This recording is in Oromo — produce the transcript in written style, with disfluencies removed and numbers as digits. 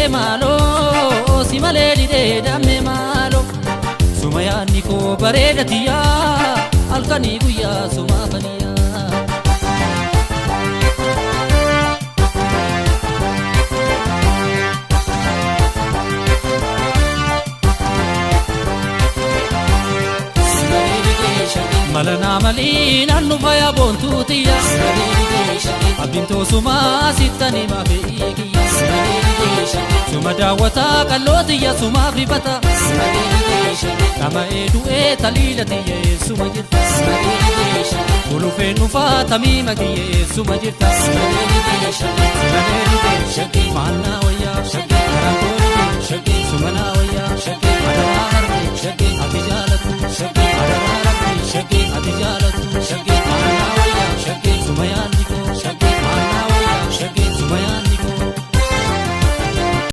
malo si maledi de damme malo sumaya niko baredatiya alkani guya suma faniya malana malina nufaya bontutiya abinto suma sitani mafikiya suma dawata kalotiya suma fribata kama edu talilatiya suma jirta kulufe nufa tamimatiya suma jirta mana waya